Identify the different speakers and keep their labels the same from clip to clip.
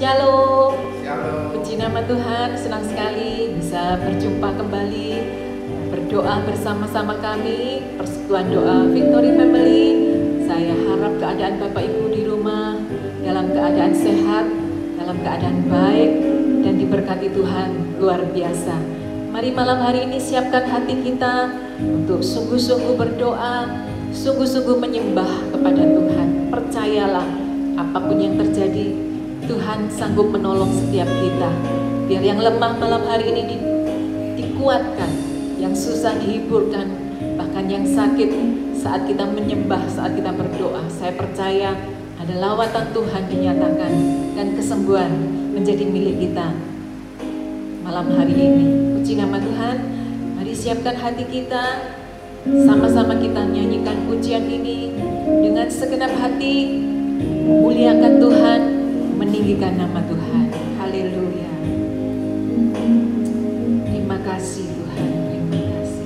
Speaker 1: Shalom.
Speaker 2: Shalom.
Speaker 1: Puji nama Tuhan, senang sekali bisa berjumpa kembali, berdoa bersama-sama kami, persekutuan doa Victory Family. Saya harap keadaan Bapak Ibu di rumah dalam keadaan sehat, dalam keadaan baik, dan diberkati Tuhan luar biasa. Mari malam hari ini siapkan hati kita untuk sungguh-sungguh berdoa, sungguh-sungguh menyembah kepada Tuhan. Percayalah, apapun yang terjadi, Tuhan sanggup menolong setiap kita. Biar yang lemah malam hari ini dikuatkan, yang susah dihiburkan, bahkan yang sakit saat kita menyembah, saat kita berdoa. Saya percaya ada lawatan Tuhan dinyatakan dan kesembuhan menjadi milik kita malam hari ini. Puji nama Tuhan. Mari siapkan hati kita, sama-sama kita nyanyikan pujian ini dengan segenap hati, muliakan Tuhan, meninggikan nama Tuhan. Haleluya. Terima kasih Tuhan, terima kasih.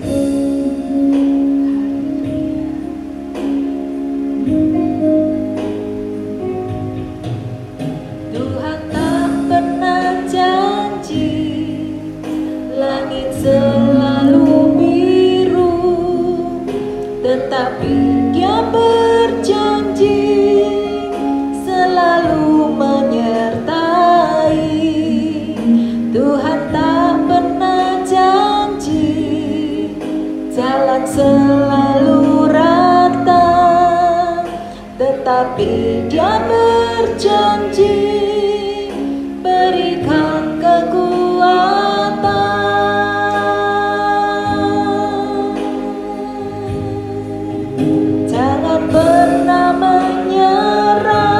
Speaker 1: Tuhan tak pernah janji langit selalu biru, tetapi Dia berjanji selalu menyertai. Tuhan tak pernah janji jalan selalu rata, tetapi Dia berjanji berikan kekuatan. Jangan pernah menyerah,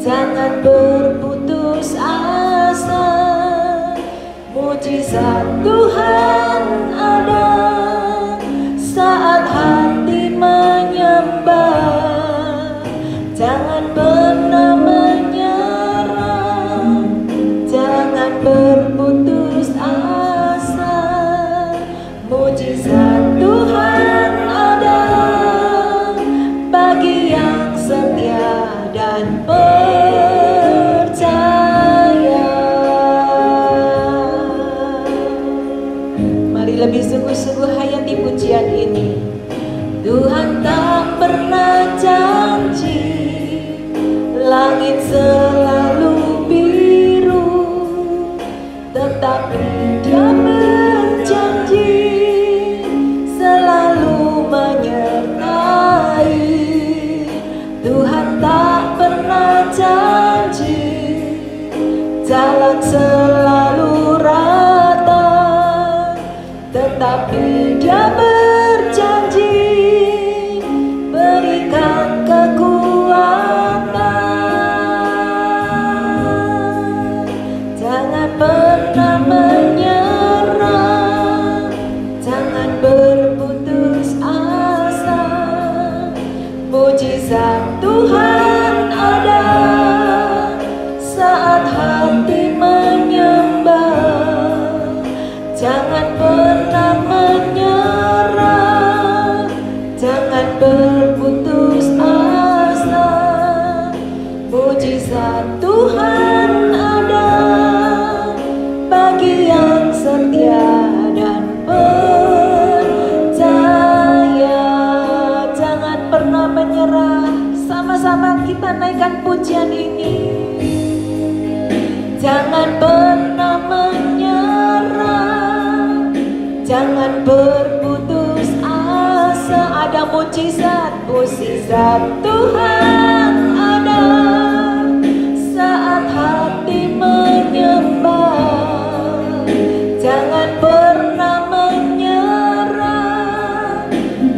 Speaker 1: jangan berputus asa. Mujizat Tuhan ada saat hati menyembah. Jangan pernah menyerah, jangan berputus asa. Mujizat Tuhan ada bagi yang setia dan percaya. Mari lebih sungguh-sungguh hayati pujian ini. Tuhan tak pernah janji langit selalu biru, tetapi Dia berjanji selalu menyertai. Tuhan tak pernah janji jalan selalu rata, tetapi Dia berjanji berikan kekuatan. Jangan pernah menyerah, jangan berputus asa. Mujizat Tuhan ada saat hati menyembah. Jangan pernah menyerah, jangan berputus asa. Mujizat Tuhan ada bagi yang setia dan percaya. Jangan pernah menyerah. Sama-sama kita naikkan pujian ini. Jangan pernah menyerah, jangan berputus asa. Ada mujizat Tuhan ada saat hati menyembah. Jangan pernah menyerah,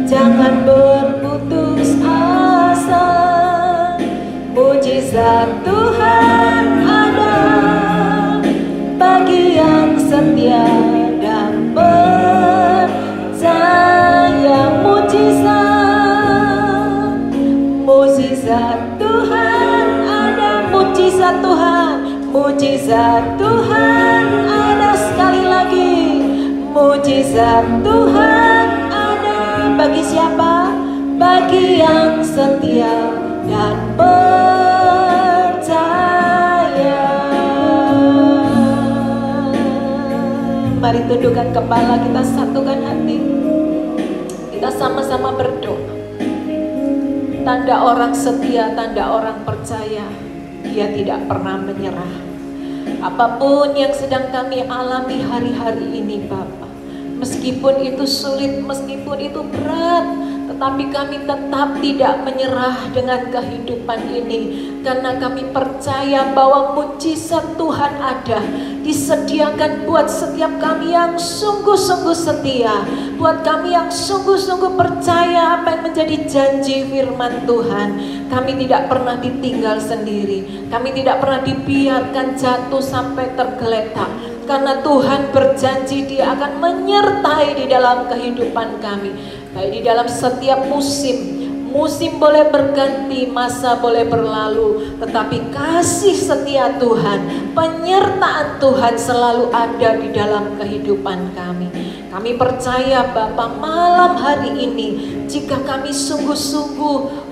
Speaker 1: jangan berputus asa. Mujizat Tuhan ada bagi yang setia dan percaya. Mujizat Tuhan ada, mujizat Tuhan, mujizat Tuhan ada. Sekali lagi, mujizat Tuhan ada bagi siapa? Bagi yang setia dan percaya. tundukkan kepala, kita satukan hati. Kita sama-sama berdoa. Tanda orang setia, tanda orang percaya, dia tidak pernah menyerah. Apapun yang sedang kami alami hari-hari ini Bapa, meskipun itu sulit, meskipun itu berat, tetapi kami tetap tidak menyerah dengan kehidupan ini. Karena kami percaya bahwa mujizat Tuhan ada, disediakan buat setiap kami yang sungguh-sungguh setia, buat kami yang sungguh-sungguh percaya apa yang menjadi janji firman Tuhan. Kami tidak pernah ditinggal sendiri, kami tidak pernah dibiarkan jatuh sampai tergeletak. Karena Tuhan berjanji Dia akan menyertai di dalam kehidupan kami. Baik di dalam setiap musim boleh berganti, masa boleh berlalu, tetapi kasih setia Tuhan, penyertaan Tuhan selalu ada di dalam kehidupan kami. Kami percaya Bapa, malam hari ini jika kami sungguh-sungguh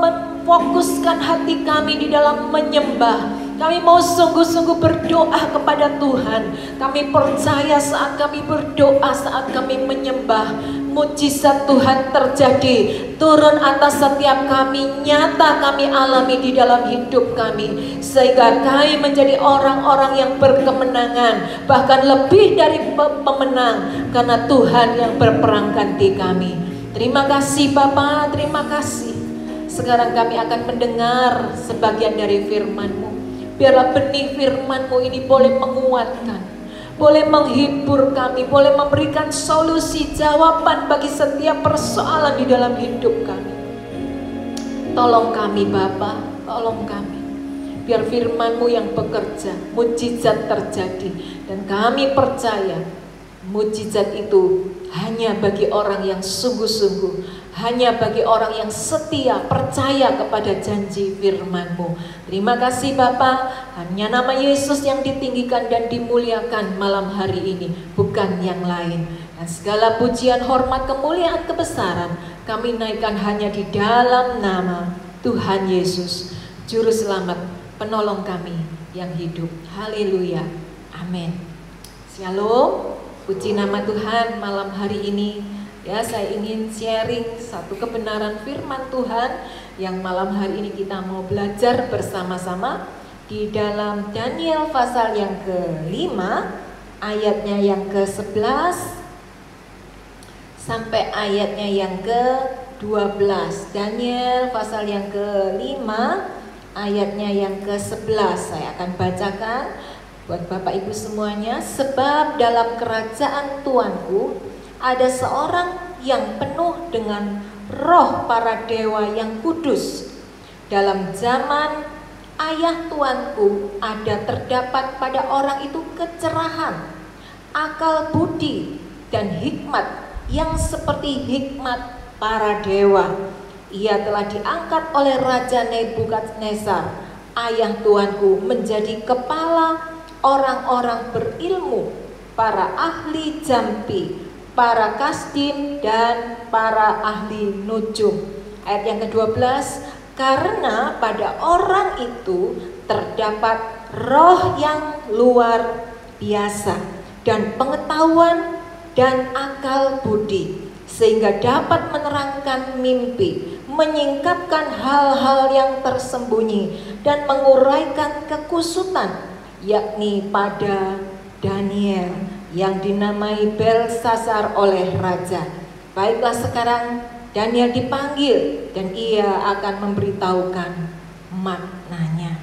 Speaker 1: memfokuskan hati kami di dalam menyembah, kami mau sungguh-sungguh berdoa kepada Tuhan. Kami percaya saat kami berdoa, saat kami menyembah, mujizat Tuhan terjadi, turun atas setiap kami, nyata kami alami di dalam hidup kami. Sehingga kami menjadi orang-orang yang berkemenangan, bahkan lebih dari pemenang, karena Tuhan yang berperang ganti kami. Terima kasih Bapa, terima kasih. Sekarang kami akan mendengar sebagian dari firman-Mu. Biarlah benih firman-Mu ini boleh menguatkan, boleh menghibur kami, boleh memberikan solusi, jawaban bagi setiap persoalan di dalam hidup kami. Tolong kami Bapa, tolong kami. Biar firman-Mu yang bekerja, mujizat terjadi. Dan kami percaya mujizat itu hanya bagi orang yang sungguh-sungguh, hanya bagi orang yang setia, percaya kepada janji firman-Mu. Terima kasih Bapa, hanya nama Yesus yang ditinggikan dan dimuliakan malam hari ini, bukan yang lain. Dan segala pujian, hormat, kemuliaan, kebesaran kami naikkan hanya di dalam nama Tuhan Yesus, Juru Selamat, penolong kami yang hidup. Haleluya, amin. Shalom, puji nama Tuhan malam hari ini. Ya, saya ingin sharing satu kebenaran firman Tuhan yang malam hari ini kita mau belajar bersama-sama di dalam Daniel pasal yang ke-5, ayatnya yang ke-11 sampai ayatnya yang ke-12. Daniel pasal yang ke-5, ayatnya yang ke-11. Saya akan bacakan buat Bapak Ibu semuanya. Sebab dalam kerajaan Tuanku ada seorang yang penuh dengan roh para dewa yang kudus. Dalam zaman ayah Tuanku ada terdapat pada orang itu kecerahan, akal budi dan hikmat yang seperti hikmat para dewa. Ia telah diangkat oleh Raja Nebukadnezar, ayah Tuanku, menjadi kepala orang-orang berilmu, para ahli jampi, para kasdim dan para ahli nujum. Ayat yang ke-12, karena pada orang itu terdapat roh yang luar biasa dan pengetahuan dan akal budi, sehingga dapat menerangkan mimpi, menyingkapkan hal-hal yang tersembunyi dan menguraikan kekusutan, yakni pada Daniel yang dinamai Belsasar oleh raja. Baiklah, sekarang Daniel dipanggil dan ia akan memberitahukan maknanya.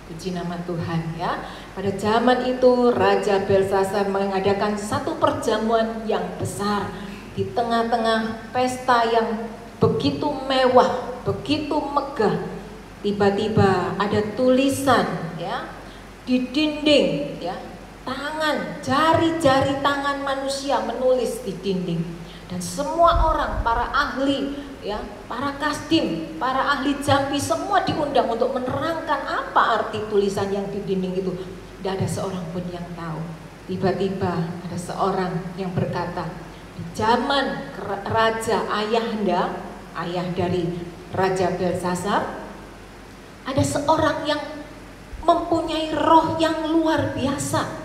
Speaker 1: Puji nama Tuhan ya. Pada zaman itu Raja Belsasar mengadakan satu perjamuan yang besar di tengah-tengah pesta yang begitu mewah, begitu megah. Tiba-tiba ada tulisan ya di dinding ya. Tangan, jari-jari tangan manusia menulis di dinding. Dan semua orang, para ahli, ya, para kasdim, para ahli jampi, semua diundang untuk menerangkan apa arti tulisan yang di dinding itu. Tidak ada seorang pun yang tahu. Tiba-tiba ada seorang yang berkata, di zaman Raja Ayahanda, ayah dari Raja Belsasar, ada seorang yang mempunyai roh yang luar biasa.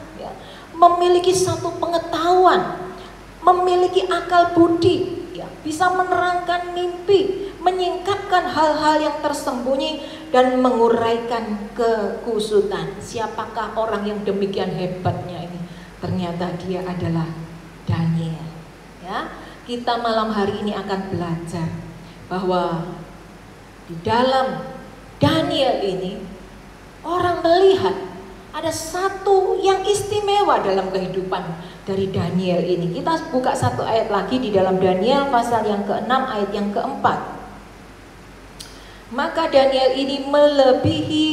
Speaker 2: memiliki satu pengetahuan, memiliki akal budi, ya, bisa menerangkan mimpi, menyingkapkan hal-hal yang tersembunyi dan menguraikan kekusutan. Siapakah orang yang demikian hebatnya ini? Ternyata dia adalah Daniel. Ya, kita malam hari ini akan belajar bahwa di dalam Daniel ini orang melihat ada satu yang istimewa dalam kehidupan dari Daniel ini. Kita buka satu ayat lagi di dalam Daniel pasal yang ke-6 ayat yang ke-4. Maka Daniel ini melebihi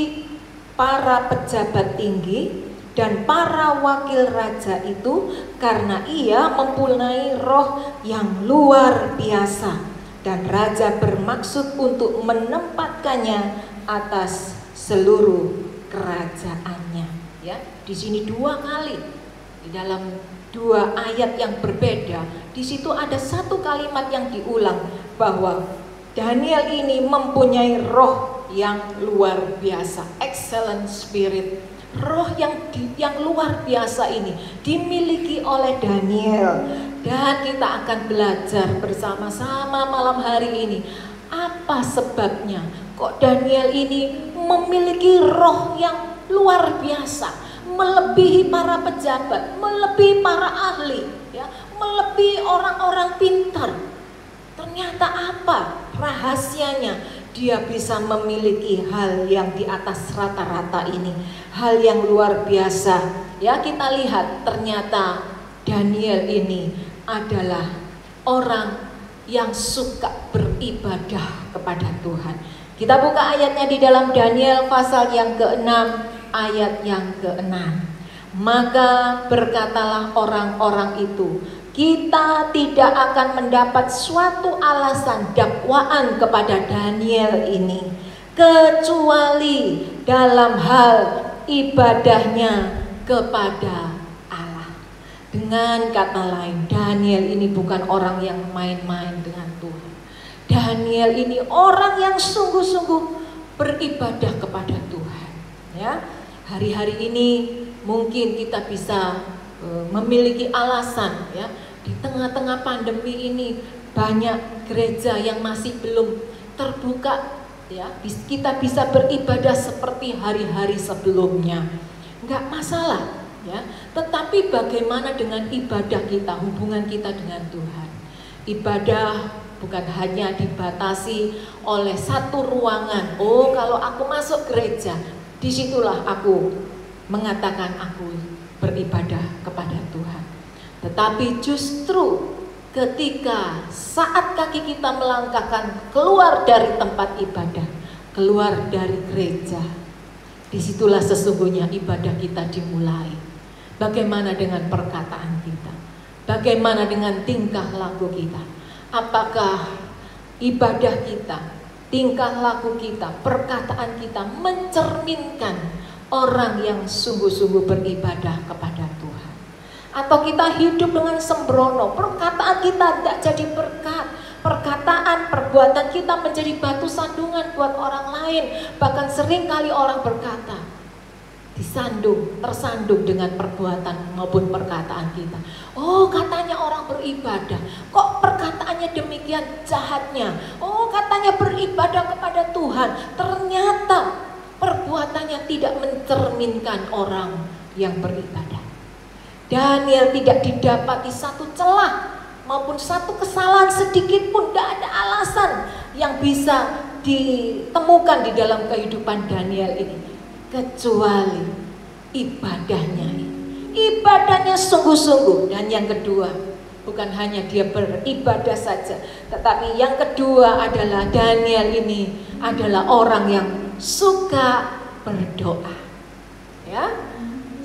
Speaker 2: para pejabat tinggi dan para wakil raja itu karena ia mempunyai roh yang luar biasa, dan raja bermaksud untuk menempatkannya atas seluruh kerajaannya. Ya, di sini dua kali di dalam dua ayat yang berbeda, di situ ada satu kalimat yang diulang bahwa Daniel ini mempunyai roh yang luar biasa, excellent spirit. Roh yang luar biasa ini dimiliki oleh Daniel, dan kita akan belajar bersama-sama malam hari ini apa sebabnya kok Daniel ini memiliki roh yang luar biasa, melebihi para pejabat, melebihi para ahli, ya, melebihi orang-orang pintar. Ternyata apa rahasianya? Dia bisa memiliki hal yang di atas rata-rata ini, hal yang luar biasa. Ya, kita lihat ternyata Daniel ini adalah orang yang suka beribadah kepada Tuhan. Kita buka ayatnya di dalam Daniel pasal yang ke-6 ayat yang ke-6. Maka berkatalah orang-orang itu, kita tidak akan mendapat suatu alasan dakwaan kepada Daniel ini, kecuali dalam hal ibadahnya kepada Allah. Dengan kata lain, Daniel ini bukan orang yang main-main dengan Tuhan. Daniel ini orang yang sungguh-sungguh beribadah kepada Tuhan. Ya, hari-hari ini mungkin kita bisa memiliki alasan, ya, di tengah-tengah pandemi ini banyak gereja yang masih belum terbuka, ya, kita bisa beribadah seperti hari-hari sebelumnya, nggak masalah, ya. Tetapi bagaimana dengan ibadah kita, hubungan kita dengan Tuhan? Ibadah bukan hanya dibatasi oleh satu ruangan. Oh, kalau aku masuk gereja, disitulah aku mengatakan aku beribadah kepada Tuhan. Tetapi justru ketika saat kaki kita melangkahkan keluar dari tempat ibadah, keluar dari gereja, disitulah sesungguhnya ibadah kita dimulai. Bagaimana dengan perkataan kita? Bagaimana dengan tingkah laku kita? Apakah ibadah kita, tingkah laku kita, perkataan kita mencerminkan orang yang sungguh-sungguh beribadah kepada Tuhan? Atau kita hidup dengan sembrono, perkataan kita tidak jadi berkat, perkataan, perbuatan kita menjadi batu sandungan buat orang lain. Bahkan sering kali orang berkata, tersandung dengan perbuatan maupun perkataan kita. Oh, katanya orang beribadah, kok perkataannya demikian jahatnya? Oh, katanya beribadah kepada Tuhan, ternyata perbuatannya tidak mencerminkan orang yang beribadah. Daniel tidak didapati satu celah maupun satu kesalahan sedikit pun, tidak ada alasan yang bisa ditemukan di dalam kehidupan Daniel ini, kecuali ibadahnya ini. Ibadahnya sungguh-sungguh. Dan yang kedua, bukan hanya dia beribadah saja, tetapi yang kedua adalah Daniel ini adalah orang yang suka berdoa. Ya,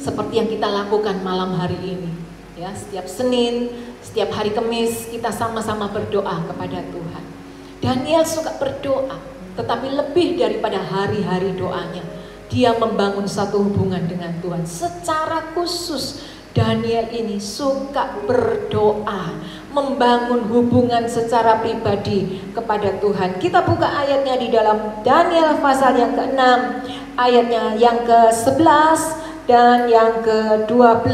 Speaker 2: seperti yang kita lakukan malam hari ini. Ya, setiap Senin, setiap hari Kamis kita sama-sama berdoa kepada Tuhan. Daniel suka berdoa, tetapi lebih daripada hari-hari doanya, dia membangun satu hubungan dengan Tuhan. Secara khusus Daniel ini suka berdoa, membangun hubungan secara pribadi kepada Tuhan. Kita buka ayatnya di dalam Daniel pasal yang ke-6, ayatnya yang ke-11 dan yang ke-12.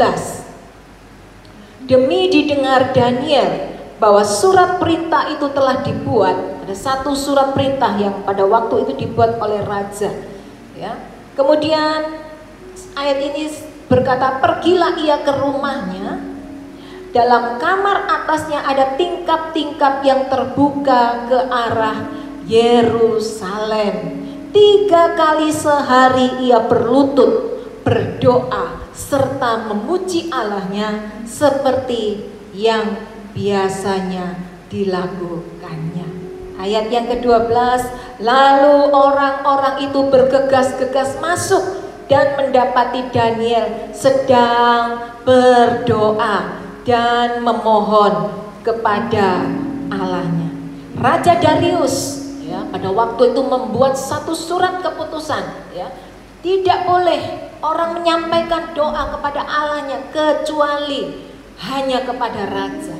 Speaker 2: demi didengar Daniel bahwa surat perintah itu telah dibuat. Ada satu surat perintah yang pada waktu itu dibuat oleh raja, ya. Kemudian ayat ini berkata, pergilah ia ke rumahnya, dalam kamar atasnya ada tingkap-tingkap yang terbuka ke arah Yerusalem. 3 kali sehari ia berlutut, berdoa, serta memuji Allahnya seperti yang biasanya dilakukannya. Ayat yang ke-12, lalu orang-orang itu bergegas-gegas masuk dan mendapati Daniel sedang berdoa dan memohon kepada Allahnya. Raja Darius, ya, pada waktu itu membuat satu surat keputusan, ya, tidak boleh orang menyampaikan doa kepada Allahnya kecuali hanya kepada raja.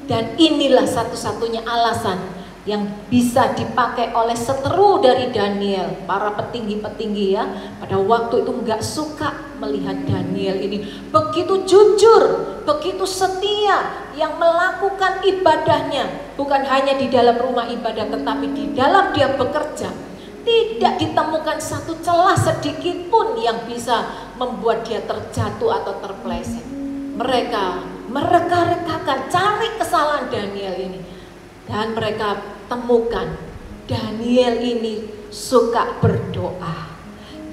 Speaker 2: Dan inilah satu-satunya alasan yang bisa dipakai oleh seteru dari Daniel. Para petinggi-petinggi, ya, pada waktu itu nggak suka melihat Daniel ini begitu jujur, begitu setia, yang melakukan ibadahnya bukan hanya di dalam rumah ibadah, tetapi di dalam dia bekerja. Tidak ditemukan satu celah sedikit pun yang bisa membuat dia terjatuh atau terpeleset. Mereka mereka-rekakan cari kesalahan Daniel ini, dan mereka temukan Daniel ini suka berdoa,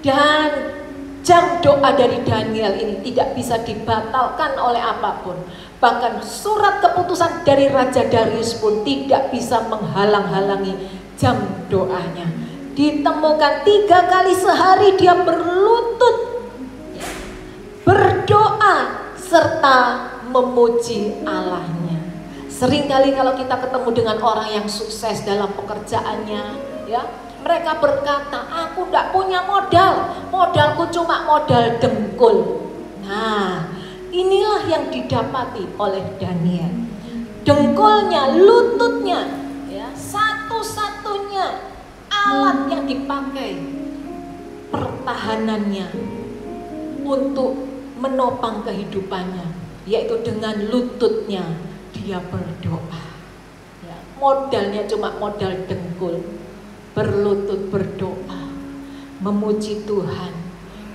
Speaker 2: dan jam doa dari Daniel ini tidak bisa dibatalkan oleh apapun. Bahkan surat keputusan dari Raja Darius pun tidak bisa menghalang-halangi jam doanya. Ditemukan 3 kali sehari dia berlutut, berdoa serta memuji Allahnya. Seringkali kalau kita ketemu dengan orang yang sukses dalam pekerjaannya, ya, mereka berkata, aku tidak punya modal, modalku cuma modal dengkul. Nah, inilah yang didapati oleh Daniel. Dengkulnya, lututnya, ya, satu-satunya alat yang dipakai pertahanannya untuk menopang kehidupannya, yaitu dengan lututnya dia berdoa, ya, modalnya cuma modal dengkul, berlutut berdoa, memuji Tuhan,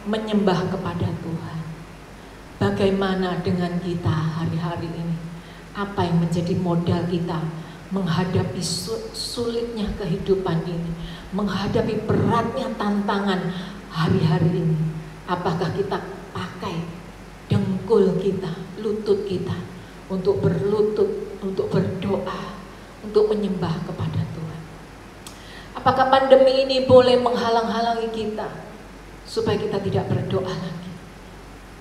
Speaker 2: menyembah kepada Tuhan. Bagaimana dengan kita hari-hari ini? Apa yang menjadi modal kita menghadapi sulitnya kehidupan ini, menghadapi beratnya tantangan hari-hari ini? Apakah kita pakai dengkul kita, lutut kita untuk berlutut, untuk berdoa, untuk menyembah kepada Tuhan? Apakah pandemi ini boleh menghalang-halangi kita supaya kita tidak berdoa lagi?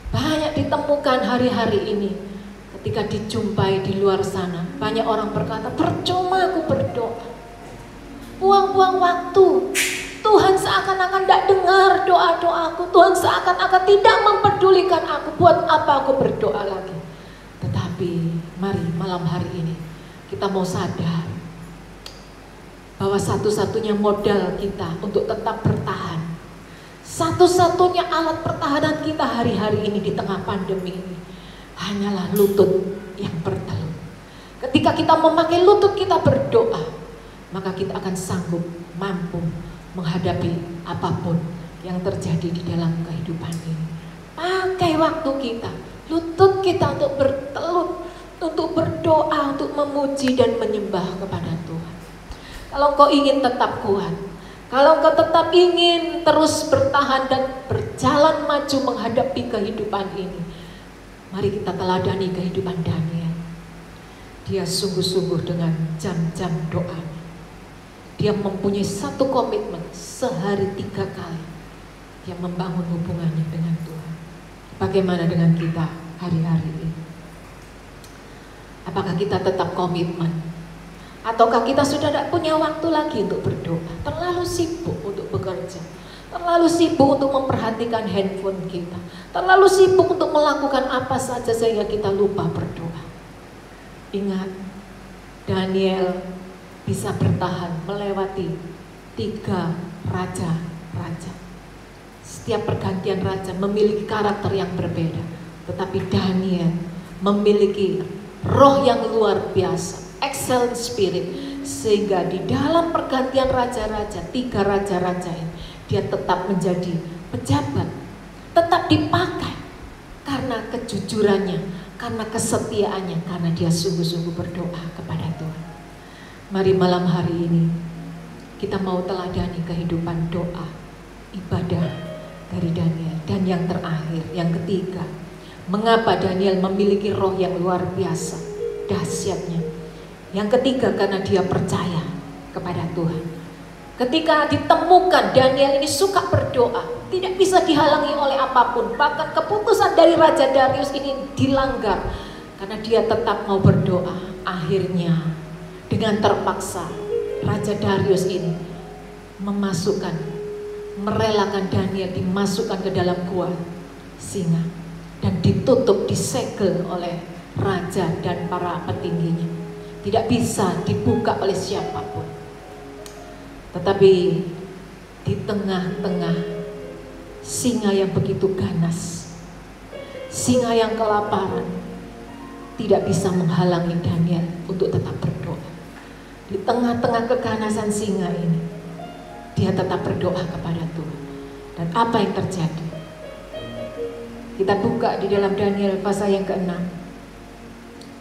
Speaker 2: Banyak ditemukan hari-hari ini ketika dijumpai di luar sana, banyak orang berkata, percuma aku berdoa, buang-buang waktu. Tuhan seakan-akan tidak dengar doa-doaku, Tuhan seakan-akan tidak mempedulikan aku, buat apa aku berdoa lagi? Tetapi mari malam hari ini kita mau sadar bahwa satu-satunya modal kita untuk tetap bertahan, satu-satunya alat pertahanan kita hari-hari ini di tengah pandemi ini hanyalah lutut yang bertelut. Ketika kita memakai lutut kita berdoa, maka kita akan sanggup, mampu menghadapi apapun yang terjadi di dalam kehidupan ini. Pakai waktu kita, lutut kita untuk bertelut, untuk berdoa, untuk memuji dan menyembah kepada Tuhan. Kalau kau ingin tetap kuat, kalau kau tetap ingin terus bertahan dan berjalan maju menghadapi kehidupan ini, mari kita teladani kehidupan Daniel. Dia sungguh-sungguh dengan jam-jam doa. Dia mempunyai satu komitmen, sehari 3 kali dia membangun hubungannya dengan Tuhan. Bagaimana dengan kita hari-hari ini? Apakah kita tetap komitmen? Ataukah kita sudah tidak punya waktu lagi untuk berdoa? Terlalu sibuk untuk bekerja, terlalu sibuk untuk memperhatikan handphone kita, terlalu sibuk untuk melakukan apa saja sehingga kita lupa berdoa. Ingat, Daniel bisa bertahan melewati 3 raja-raja. Setiap pergantian raja memiliki karakter yang berbeda, tetapi Daniel memiliki roh yang luar biasa, excellent spirit, sehingga di dalam pergantian raja-raja, 3 raja-raja ini, dia tetap menjadi pejabat, tetap dipakai karena kejujurannya, karena kesetiaannya, karena dia sungguh-sungguh berdoa kepada Tuhan. Mari malam hari ini kita mau teladani kehidupan doa, ibadah dari Daniel. Dan yang terakhir, yang ketiga, mengapa Daniel memiliki roh yang luar biasa, dahsyatnya. Yang ketiga, karena dia percaya kepada Tuhan. Ketika ditemukan Daniel ini suka berdoa, tidak bisa dihalangi oleh apapun. Bahkan keputusan dari Raja Darius ini dilanggar karena dia tetap mau berdoa. Akhirnya dengan terpaksa Raja Darius ini merelakan Daniel dimasukkan ke dalam gua singa dan ditutup, disegel oleh raja dan para petingginya. Tidak bisa dibuka oleh siapapun. Tetapi di tengah-tengah singa yang begitu ganas, singa yang kelaparan, tidak bisa menghalangi Daniel untuk tetap berdoa. Di tengah-tengah keganasan singa ini, dia tetap berdoa kepada Tuhan. Dan apa yang terjadi? Kita buka di dalam Daniel pasal yang ke-6,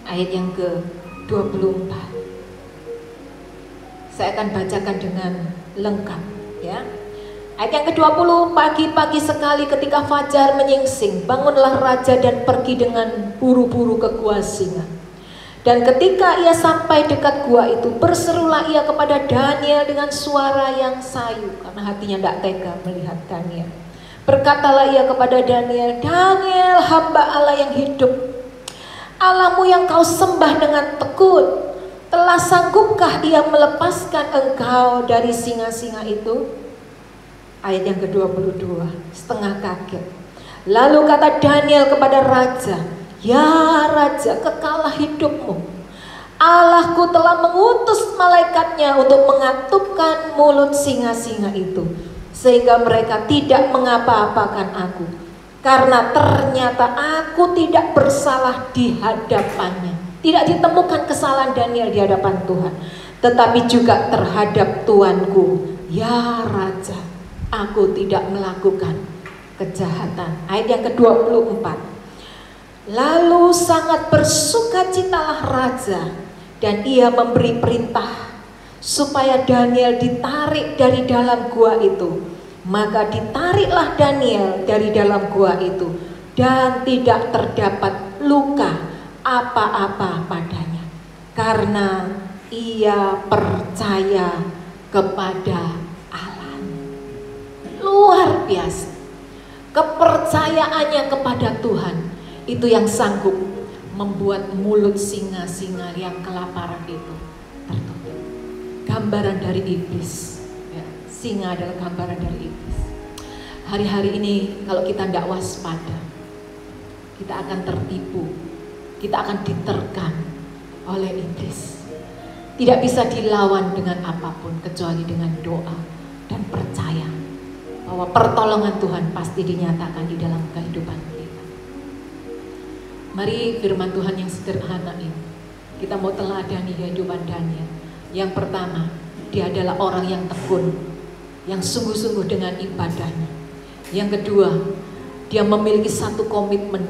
Speaker 2: ayat yang ke-24. Saya akan bacakan dengan lengkap, ya. Ayat yang ke-20, pagi-pagi sekali ketika fajar menyingsing, bangunlah raja dan pergi dengan buru-buru ke gua singa. Dan ketika ia sampai dekat gua itu, berserulah ia kepada Daniel dengan suara yang sayu, karena hatinya tidak tega melihat Daniel. Berkatalah ia kepada Daniel, Daniel, hamba Allah yang hidup, Allahmu yang kau sembah dengan tekun, telah sanggupkah ia melepaskan engkau dari singa-singa itu? Ayat yang ke-22, setengah kaget. Lalu kata Daniel kepada raja, ya raja, kekalah hidupmu. Allahku telah mengutus malaikatnya untuk mengatupkan mulut singa-singa itu, sehingga mereka tidak mengapa-apakan aku. Karena ternyata aku tidak bersalah di hadapannya. Tidak ditemukan kesalahan Daniel di hadapan Tuhan, tetapi juga terhadap Tuanku. Ya raja, aku tidak melakukan kejahatan. Ayat yang ke-24. Lalu sangat bersukacitalah raja, dan ia memberi perintah supaya Daniel ditarik dari dalam gua itu. Maka ditariklah Daniel dari dalam gua itu, dan tidak terdapat luka apa-apa padanya, karena ia percaya kepada Allah. Luar biasa kepercayaannya kepada Tuhan, itu yang sanggup membuat mulut singa-singa yang kelaparan itu tertutup. Gambaran dari iblis. Singa adalah gambaran dari iblis. Hari-hari ini kalau kita tidak waspada, kita akan tertipu, kita akan diterkam oleh iblis. Tidak bisa dilawan dengan apapun kecuali dengan doa dan percaya bahwa pertolongan Tuhan pasti dinyatakan di dalam kehidupan kita. Mari firman Tuhan yang sederhana ini kita mau teladani kehidupan Daniel. Yang pertama, dia adalah orang yang tekun, yang sungguh-sungguh dengan ibadahnya. Yang kedua, dia memiliki satu komitmen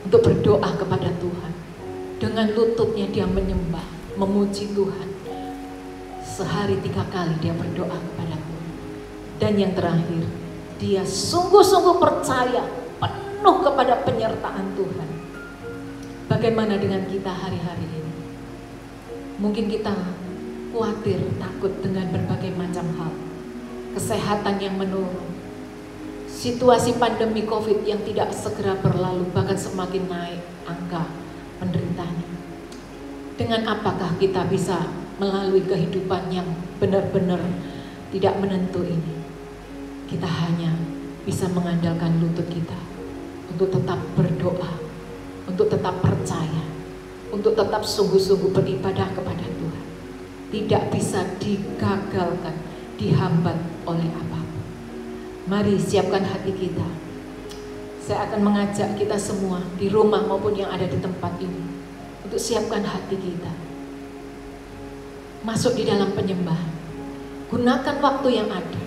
Speaker 2: untuk berdoa kepada Tuhan. Dengan lututnya dia menyembah, memuji Tuhan. Sehari 3 kali dia berdoa kepada Tuhan. Dan yang terakhir, dia sungguh-sungguh percaya penuh kepada penyertaan Tuhan. Bagaimana dengan kita hari-hari ini? Mungkin kita khawatir, takut dengan berbagai macam hal. Kesehatan yang menurun, situasi pandemi COVID yang tidak segera berlalu, bahkan semakin naik angka penderitanya. Dengan apakah kita bisa melalui kehidupan yang benar-benar tidak menentu ini? Kita hanya bisa mengandalkan lutut kita untuk tetap berdoa, untuk tetap percaya, untuk tetap sungguh-sungguh beribadah kepada Tuhan. Tidak bisa digagalkan, dihambat oleh apapun. Mari siapkan hati kita. saya akan mengajak kita semua di rumah maupun yang ada di tempat ini untuk siapkan hati kita. Masuk di dalam penyembahan. Gunakan waktu yang ada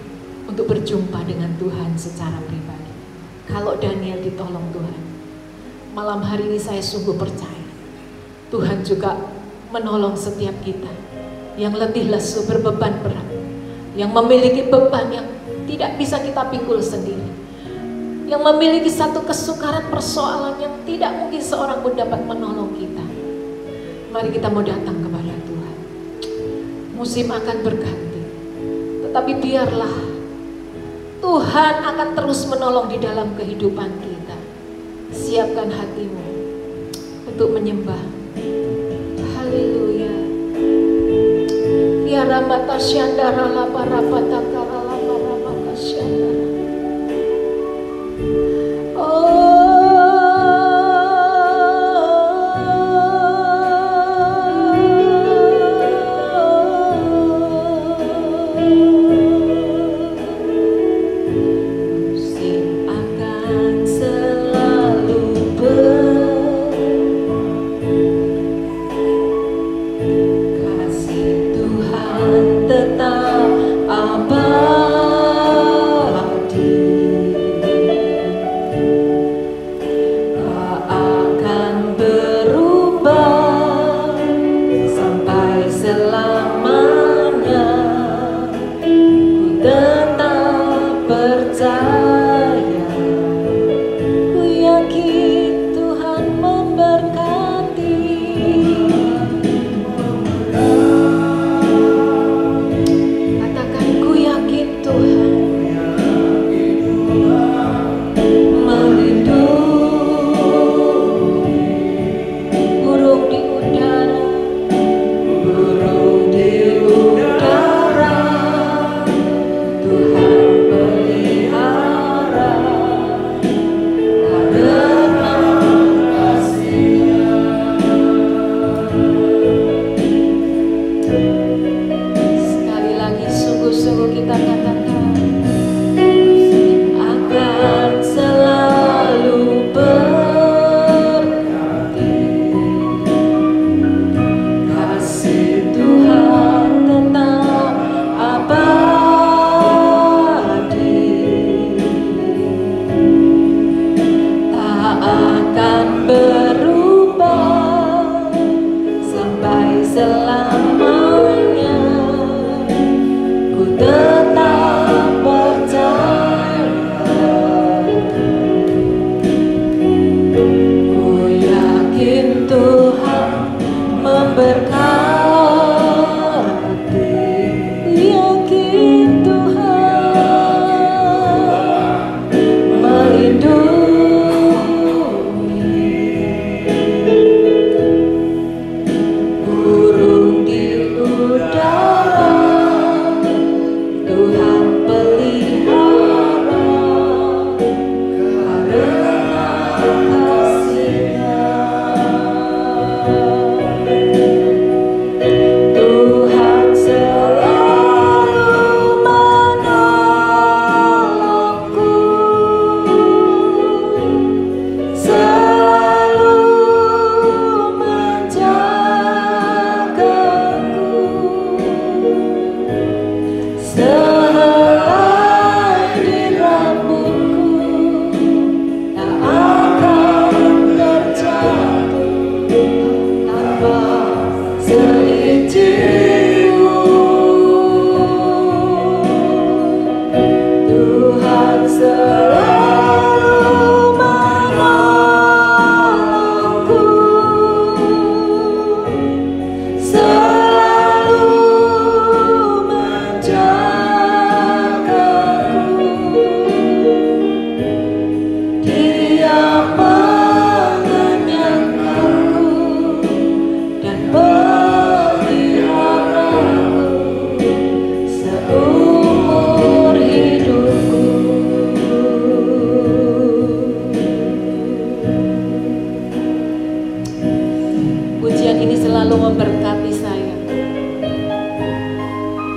Speaker 2: untuk berjumpa dengan Tuhan secara pribadi. Kalau Daniel ditolong Tuhan, malam hari ini saya sungguh percaya Tuhan juga menolong setiap kita yang lebih lesu, berbeban berat, yang memiliki beban yang tidak bisa kita pikul sendiri, yang memiliki satu kesukaran persoalan yang tidak mungkin seorang pun dapat menolong kita. Mari kita mau datang kepada Tuhan. Musim akan berganti, tetapi biarlah Tuhan akan terus menolong di dalam kehidupan kita. Siapkan hatimu untuk menyembah. Haleluya. Ya ramata syandara la parapata karala paramaka syandara.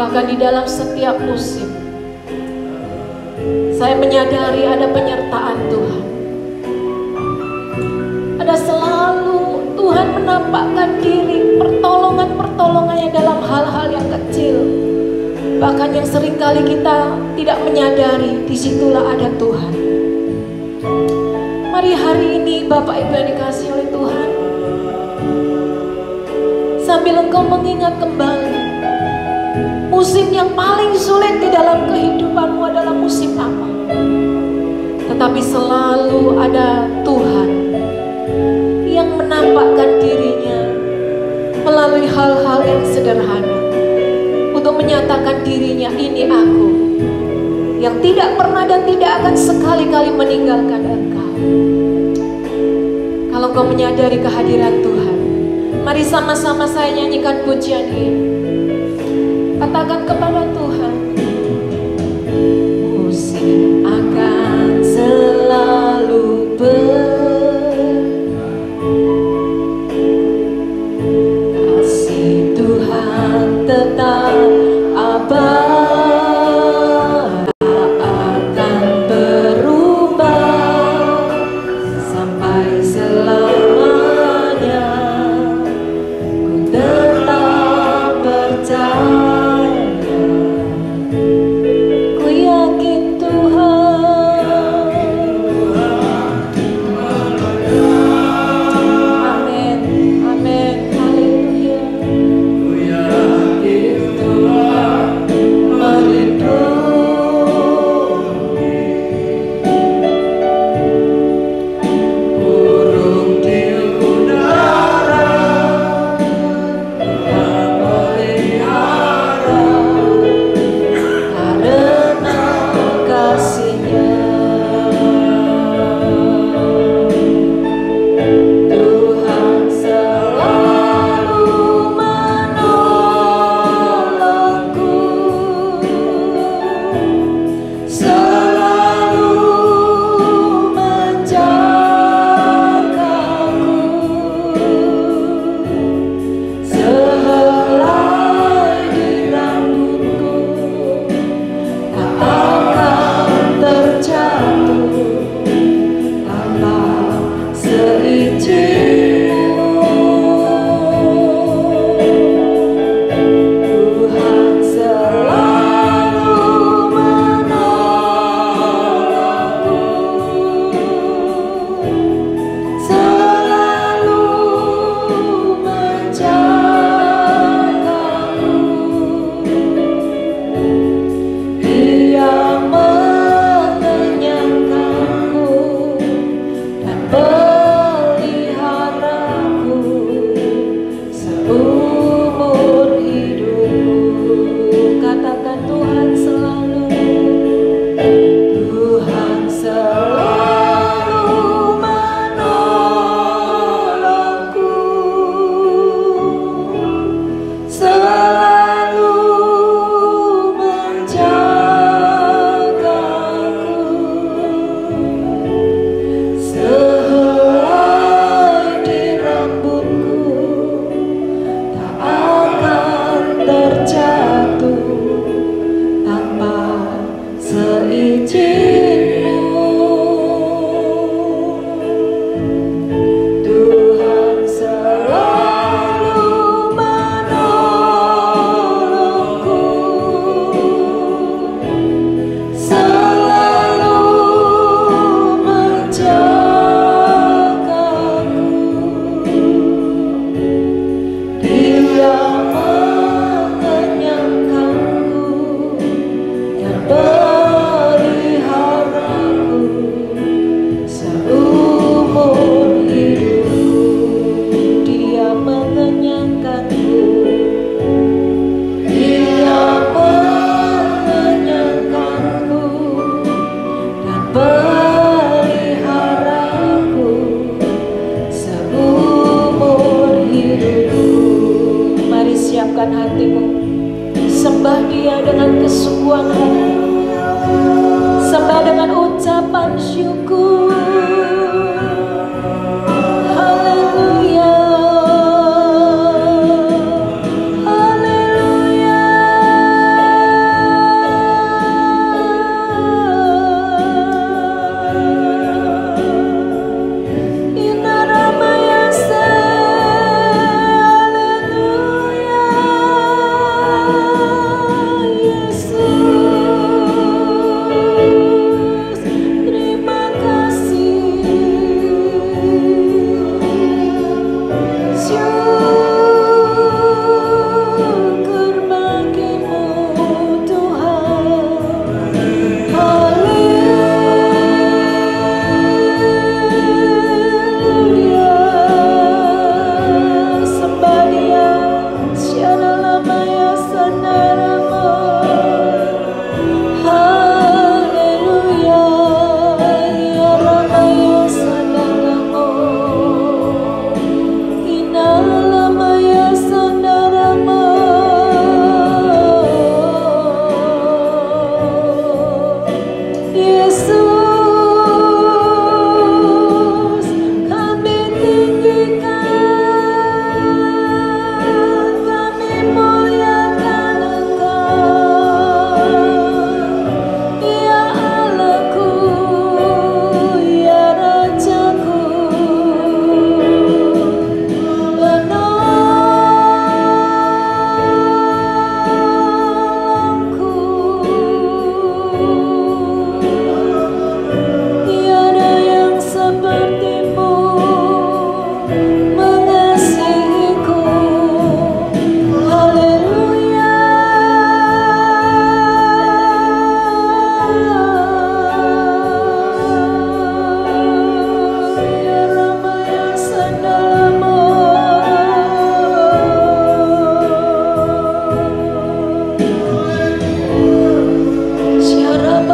Speaker 2: Bahkan di dalam setiap musim, saya menyadari ada penyertaan Tuhan. Tuhan menampakkan diri pertolongan-pertolongannya dalam hal-hal yang kecil. Bahkan yang seringkali kita tidak menyadari, disitulah ada Tuhan. Mari hari ini Bapak Ibu yang dikasihi oleh Tuhan, sambil engkau mengingat kembali musim yang paling sulit di dalam kehidupanmu adalah musim apa? Tetapi selalu ada Tuhan yang menampakkan dirinya melalui hal-hal yang sederhana untuk menyatakan dirinya, ini aku yang tidak pernah dan tidak akan sekali-kali meninggalkan engkau. Kalau kau menyadari kehadiran Tuhan, mari sama-sama saya nyanyikan pujian ini. Katakan kepada Tuhan, musim akan selalu kasih Tuhan tetap abadi, akan berubah sampai selamanya. Ku tetap percaya.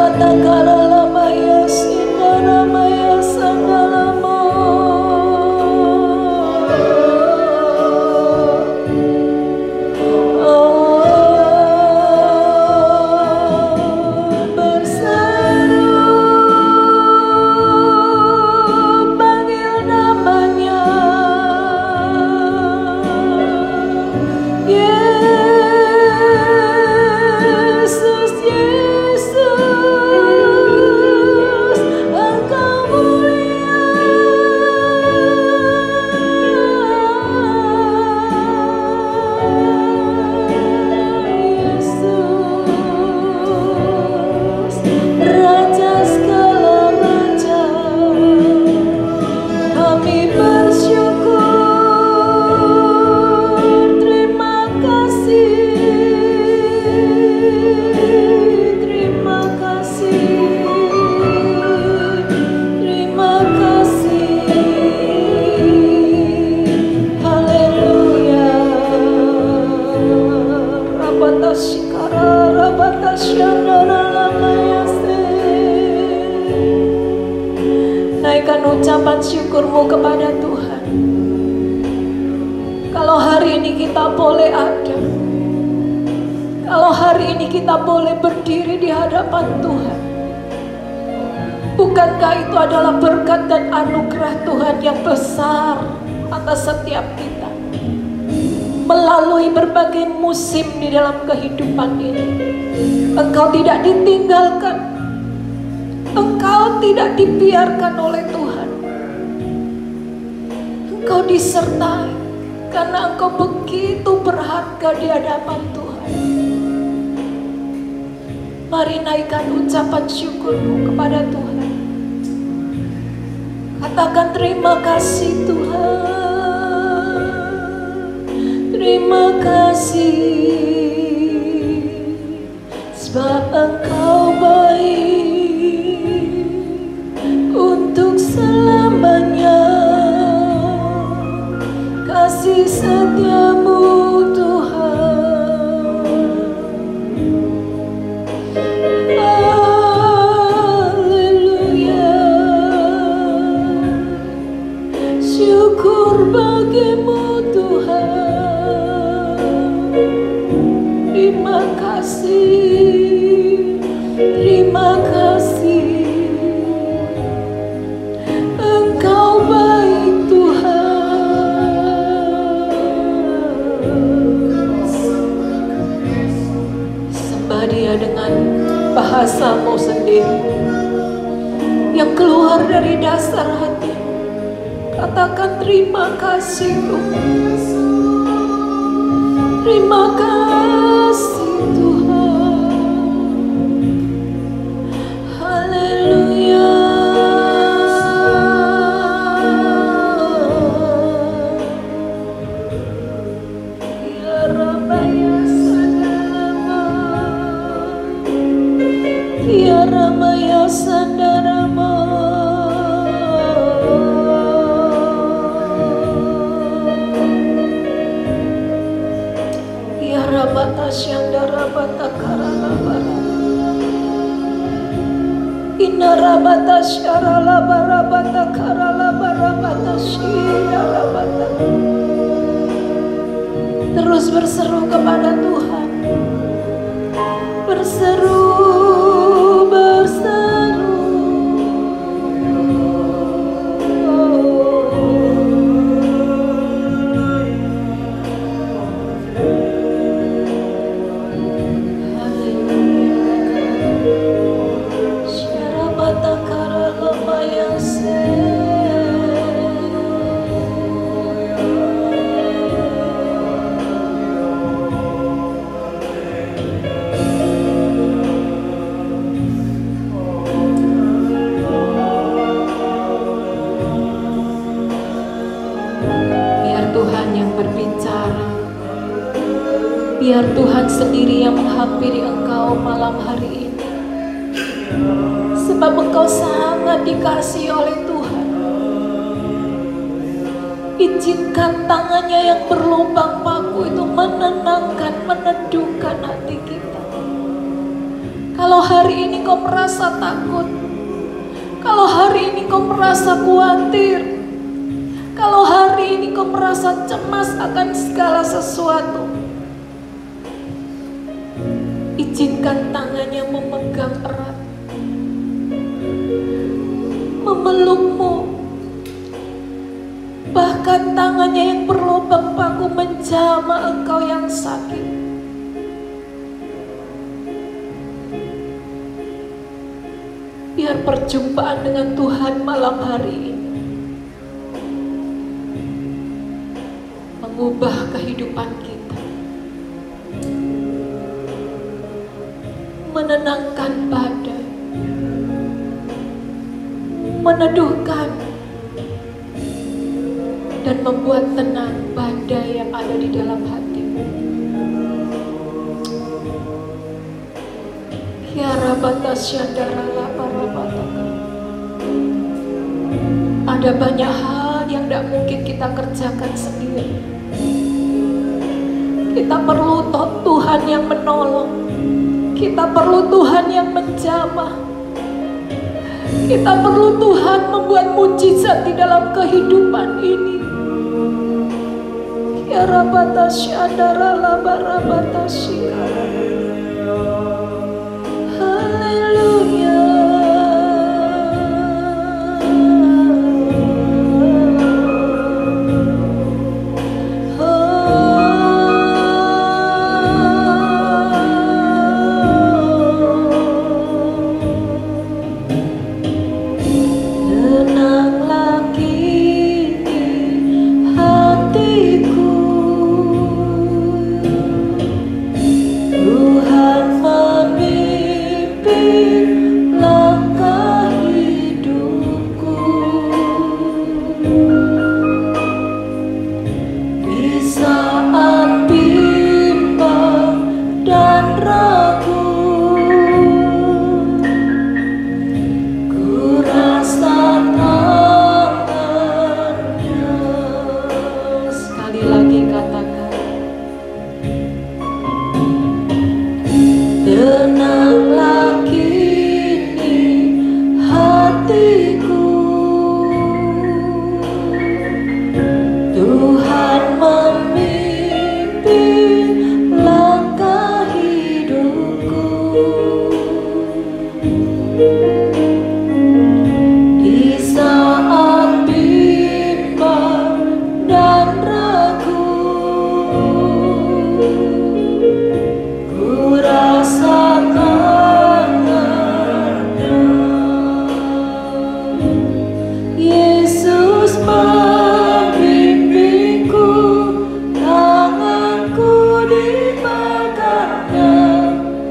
Speaker 2: Rabata Karalamaya Sindaramaya Sandalamo. Naikkan ucapan syukurmu kepada Tuhan. Kalau hari ini kita boleh ada, kalau hari ini kita boleh berdiri di hadapan Tuhan, bukankah itu adalah berkat dan anugerah Tuhan yang besar atas setiap kita? Melalui berbagai musim di dalam kehidupan ini, engkau tidak ditinggalkan, engkau tidak dibiarkan oleh Tuhan. Engkau disertai karena engkau begitu berharga di hadapan Tuhan. Mari naikkan ucapan syukurmu kepada Tuhan. Katakan terima kasih Tuhan. Terima kasih sebab engkau baik untuk selamanya. Kasih setiamu Tuhan. Haleluya. Syukur bagimu Tuhan. Terima kasih, terima kasih. Engkau baik Tuhan. Sembah Dia dengan bahasamu sendiri yang keluar dari dasar hati. Katakan terima kasih Tuhan. Terima kasih Tuhan. Haleluya. Ya Rabaya Sandarama, Ya Ramaya Sandarama. Rabata Syandara Bata Karalabara Inna Rabata Syarala Barabata Karalabara Bata Syidara Bata. Terus berseru kepada Tuhan. Berseru, berseru. Biar Tuhan sendiri yang menghampiri engkau malam hari ini. Sebab engkau sangat dikasihi oleh Tuhan. Izinkan tangannya yang berlubang paku itu menenangkan, meneduhkan hati kita. Kalau hari ini kau merasa takut, kalau hari ini kau merasa khawatir, kalau hari ini kau merasa cemas akan segala sesuatu, izinkan tangannya memegang erat, memelukmu. Bahkan tangannya yang berlubang paku menjamah engkau yang sakit. Biar perjumpaan dengan Tuhan malam hari ini mengubah kehidupan kita, menenangkan badai, meneduhkan dan membuat tenang badai yang ada di dalam hatimu. Kiara batas syadara laparabataka. Ada banyak hal yang tidak mungkin kita kerjakan sendiri. Kita perlu Tuhan yang menolong. Kita perlu Tuhan yang menjamah. Kita perlu Tuhan membuat mujizat di dalam kehidupan ini. Kiara batas syadara laparabatas syikara.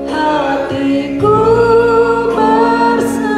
Speaker 2: Hatiku bersama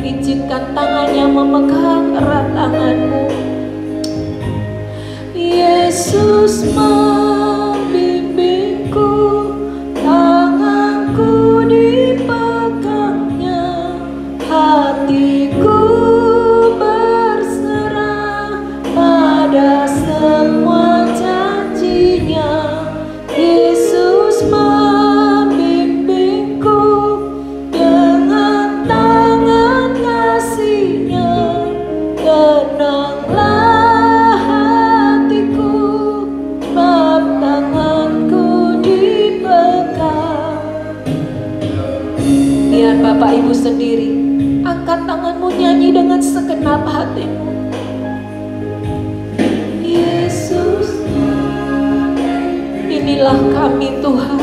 Speaker 2: izinkan tangannya memegang erat tanganmu. Yesus membimbingku, tanganku dipegangnya, hatiku berserah pada semua janjinya. Yesus membimbingku dengan tangan kasih-Nya, tenanglah hatiku, sebab tanganku dipegang. Biar Bapak Ibu sendiri angkat tanganmu, nyanyi dengan segenap hatimu. Yesus, inilah kami Tuhan.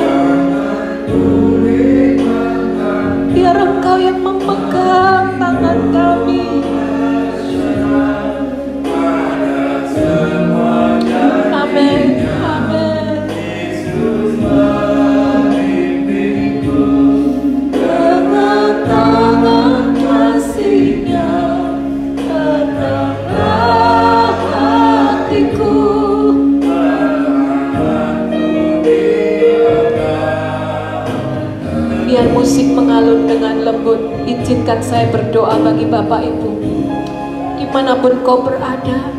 Speaker 2: Biar Engkau yang memegang tangan kami. Amin, amin. Dengan tangan kasih-Nya, tenanglah hatiku. Biar musik mengalun dengan lembut, izinkan saya berdoa bagi Bapak Ibu dimanapun kau berada,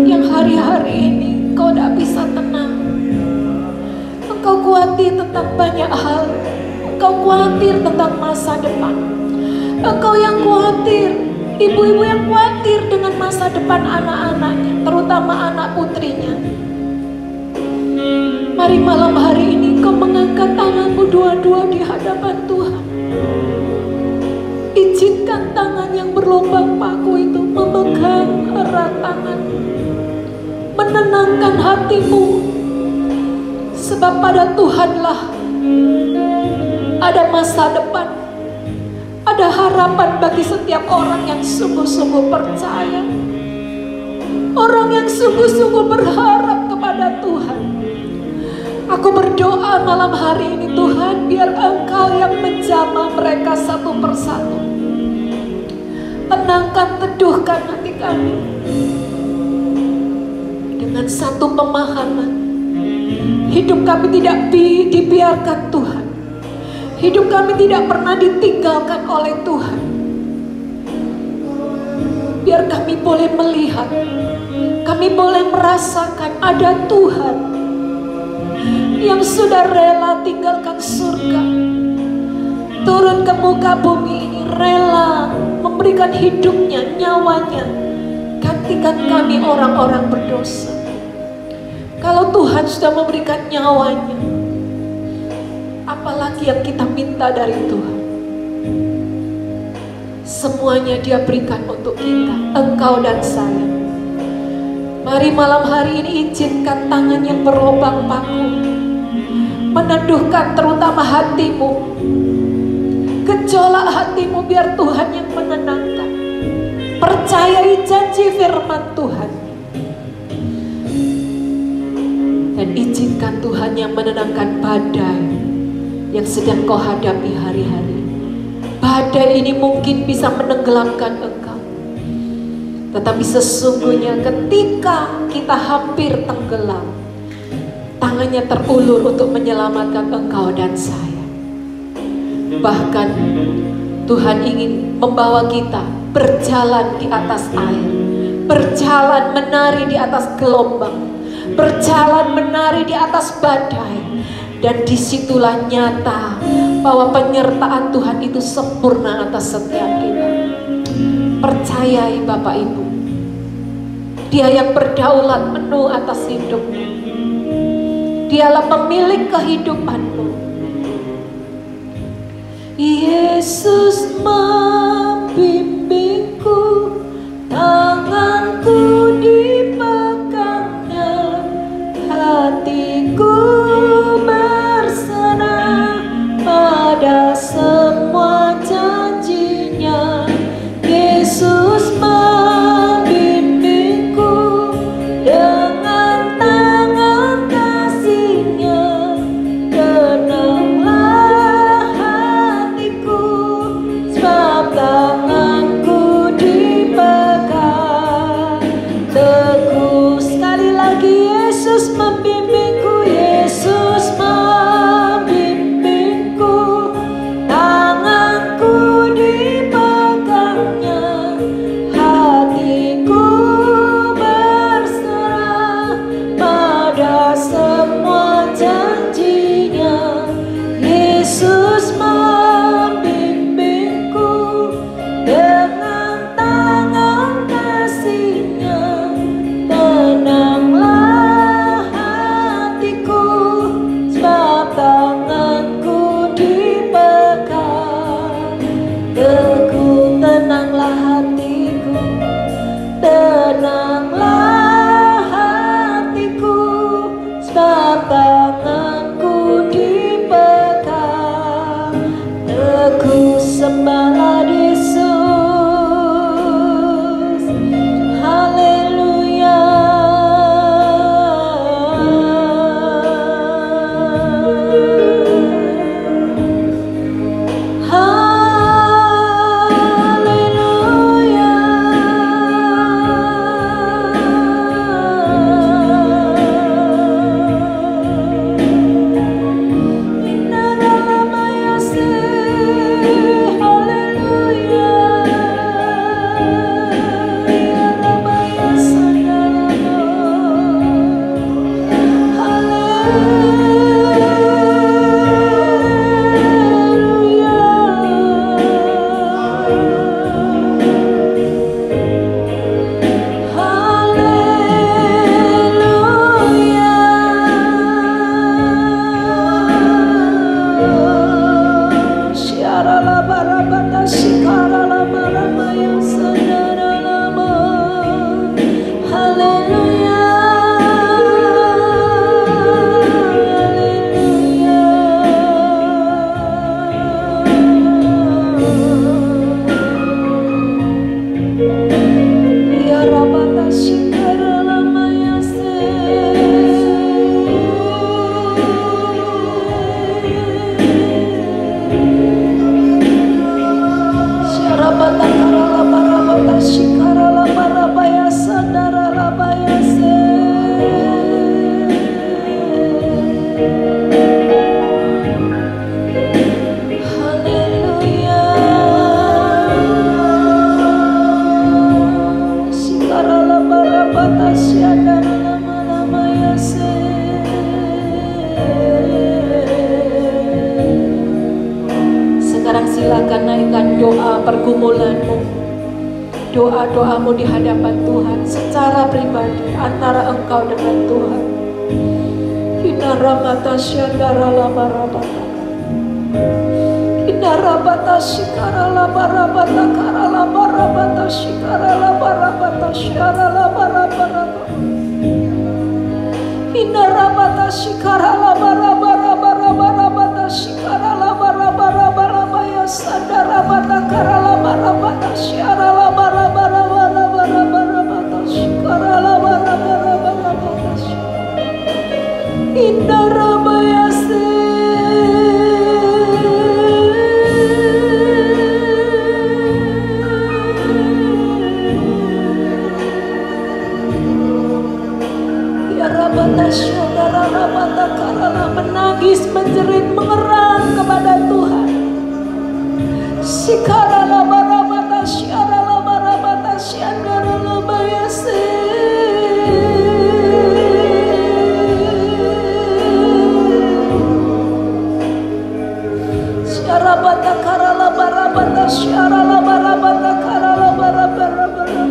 Speaker 2: yang hari-hari ini kau tidak bisa tenang. Engkau khawatir tentang banyak hal. Engkau khawatir tentang masa depan. Engkau yang khawatir, ibu-ibu yang khawatir dengan masa depan anak-anaknya, terutama anak putrinya. Mari malam hari ini kau mengangkat tanganmu dua-dua di hadapan Tuhan. Izinkan tangan yang berlubang paku itu memegang erat tanganmu, menenangkan hatimu, sebab pada Tuhanlah ada masa depan, ada harapan bagi setiap orang yang sungguh-sungguh percaya, orang yang sungguh-sungguh berharap kepada Tuhan. Aku berdoa malam hari ini Tuhan, biar Engkau yang menjamah mereka satu persatu. Tenangkan, teduhkan hati kami dengan satu pemahaman. Hidup kami tidak dibiarkan Tuhan. Hidup kami tidak pernah ditinggalkan oleh Tuhan. Biar kami boleh melihat, kami boleh merasakan ada Tuhan yang sudah rela tinggalkan surga, turun ke muka bumi ini, rela memberikan hidupnya, nyawanya, gantikan kami orang-orang berdosa. Kalau Tuhan sudah memberikan nyawanya, apalagi yang kita minta dari Tuhan? Semuanya Dia berikan untuk kita, engkau dan saya. Mari malam hari ini izinkan tangan yang berlubang paku meneduhkan terutama hatimu, gejolak hatimu, biar Tuhan yang menenangkan. Percayai janji firman Tuhan, dan izinkan Tuhan yang menenangkan badai yang sedang kau hadapi hari-hari. Badai ini mungkin bisa menenggelamkan engkau, tetapi sesungguhnya ketika kita hampir tenggelam, tangannya terulur untuk menyelamatkan engkau dan saya. Bahkan Tuhan ingin membawa kita berjalan di atas air, berjalan menari di atas gelombang, berjalan menari di atas badai. Dan disitulah nyata bahwa penyertaan Tuhan itu sempurna atas setiap kita. Percayai Bapak Ibu, Dia yang berdaulat penuh atas hidupmu. Dialah pemilik kehidupanmu. Yesus membimbingku, tanganku dipegangnya, hatiku berserah pada semua janjinya. Yesus membimbingku dengan tangan kasih-Nya, tenanglah hatiku, sebab Sharabata karala barabata shikarala barabaya sandarala bayase. Haleluya. Shikarala barabata shiandarala malamayase. Sekarang silakan naikkan doa pergumulanmu, doa-doamu di hadapan Tuhan secara pribadi antara engkau dengan Tuhan. Hinaramata syandarala barabata, hinarabata shikarala barabata karala barabata shikarala barabata syarala barabata, hinarabata shikarala barabara barabata shikarala barabara barabaya sandarabata karala barabata syarala barabara barabata shikarala barabara barabata indarabayase. Menangis, menjerit, mengerang kepada Tuhan. Sikarala barabata syarala barabata syandarala bayase. Syarabata karala barabata syarala barabata karala barabara barabata.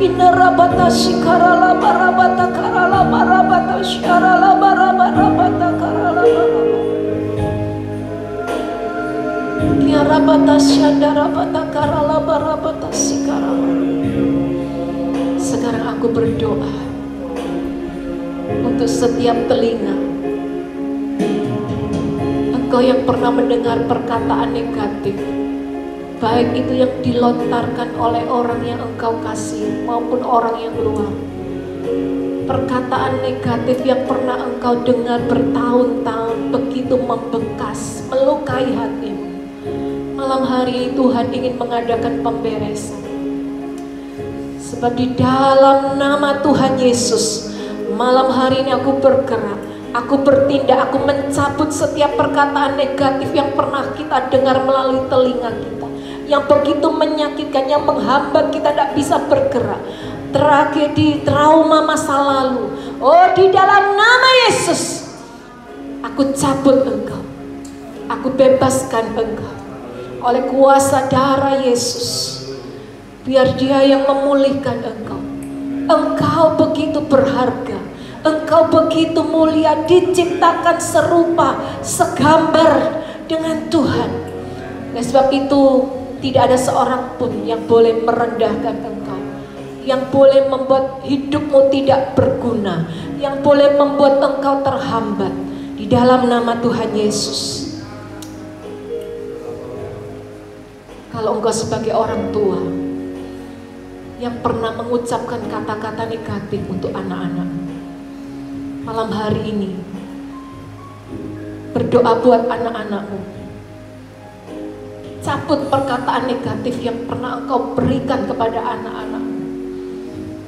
Speaker 2: Hinarabata shikarala barabata karala barabata syarala barabata karala barabata. Kiarabata syandarabata karala barabata sikarala. Sekarang aku berdoa untuk setiap telinga engkau yang pernah mendengar perkataan negatif, baik itu yang dilontarkan oleh orang yang engkau kasih maupun orang yang luar. Perkataan negatif yang pernah engkau dengar bertahun-tahun begitu membekas, melukai hatimu. Malam hari ini Tuhan ingin mengadakan pemberesan. Sebab di dalam nama Tuhan Yesus, malam hari ini aku bergerak, aku bertindak, aku mencabut setiap perkataan negatif yang pernah kita dengar melalui telinga kita, yang begitu menyakitkan, yang menghambat kita tidak bisa bergerak. Tragedi, trauma masa lalu. Oh, di dalam nama Yesus, aku cabut engkau, aku bebaskan engkau oleh kuasa darah Yesus. Biar Dia yang memulihkan engkau. Engkau begitu berharga, engkau begitu mulia, diciptakan serupa, segambar dengan Tuhan. Dan sebab itu tidak ada seorang pun yang boleh merendahkan engkau, yang boleh membuat hidupmu tidak berguna, yang boleh membuat engkau terhambat. Di dalam nama Tuhan Yesus. Kalau engkau sebagai orang tua yang pernah mengucapkan kata-kata negatif untuk anak-anak, malam hari ini berdoa buat anak-anakmu. Cabut perkataan negatif yang pernah engkau berikan kepada anak-anak.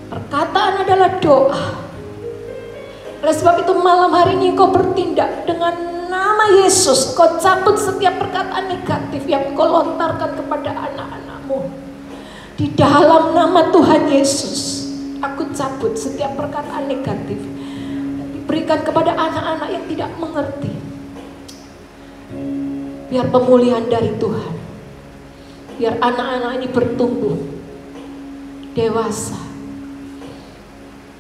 Speaker 2: Perkataan adalah doa. Oleh sebab itu malam hari ini engkau bertindak dengan nama Yesus. Kau cabut setiap perkataan negatif yang kau lontarkan kepada anak-anakmu. Di dalam nama Tuhan Yesus, aku cabut setiap perkataan negatif yang diberikan kepada anak-anak yang tidak mengerti. Biar pemulihan dari Tuhan, biar anak-anak ini bertumbuh dewasa,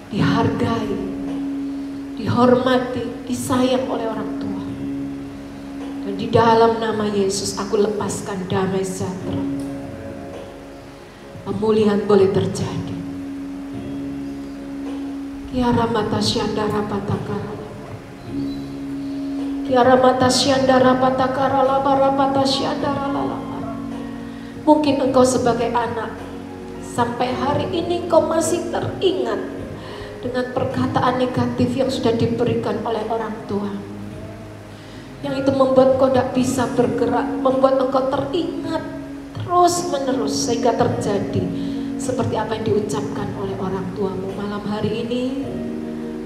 Speaker 2: dihargai, dihormati, disayang oleh orang tua. Dan di dalam nama Yesus aku lepaskan damai sejahtera. Pemulihan boleh terjadi. Kiara mata syandara patakara, kiara mata syandara patakara labara mata syandara lalama. Mungkin engkau sebagai anak sampai hari ini engkau masih teringat dengan perkataan negatif yang sudah diberikan oleh orang tua, yang itu membuat engkau tidak bisa bergerak, membuat engkau teringat terus menerus sehingga terjadi seperti apa yang diucapkan oleh orang tuamu. Malam hari ini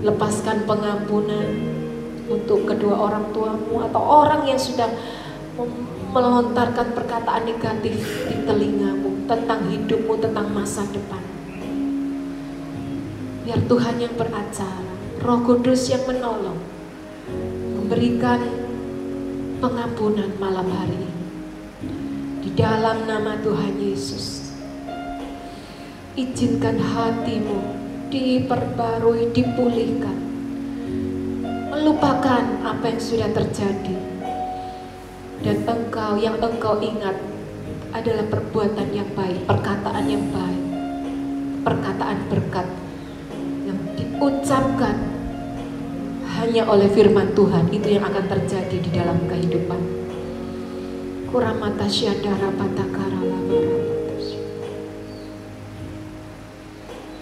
Speaker 2: lepaskan pengampunan untuk kedua orang tuamu atau orang yang sudah melontarkan perkataan negatif di telingamu tentang hidupmu, tentang masa depan. Biar Tuhan yang beracara, Roh Kudus yang menolong, memberikan pengampunan malam hari ini. Di dalam nama Tuhan Yesus, izinkan hatimu diperbarui, dipulihkan, melupakan apa yang sudah terjadi. Dan engkau, yang engkau ingat adalah perbuatan yang baik, perkataan yang baik, perkataan berkat yang diucapkan hanya oleh firman Tuhan. Itu yang akan terjadi di dalam kehidupan. Kuramata syadara patakara labarapatus.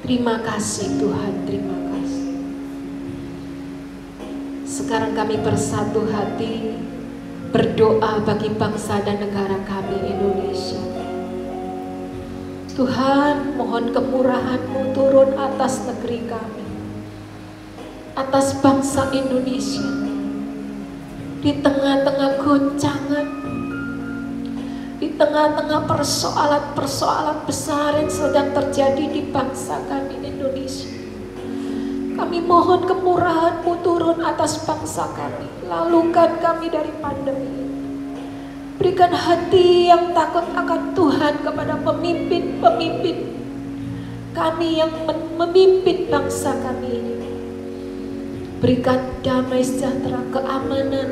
Speaker 2: Terima kasih Tuhan, terima kasih. Sekarang kami bersatu hati berdoa bagi bangsa dan negara kami Indonesia. Tuhan, mohon kemurahan-Mu turun atas negeri kami, atas bangsa Indonesia. Di tengah-tengah goncangan, di tengah-tengah persoalan-persoalan besar yang sedang terjadi di bangsa kami Indonesia, kami mohon kemurahan-Mu turun atas bangsa kami. Lalukan kami dari pandemi ini. Berikan hati yang takut akan Tuhan kepada pemimpin-pemimpin kami yang memimpin bangsa kami ini. Berikan damai sejahtera, keamanan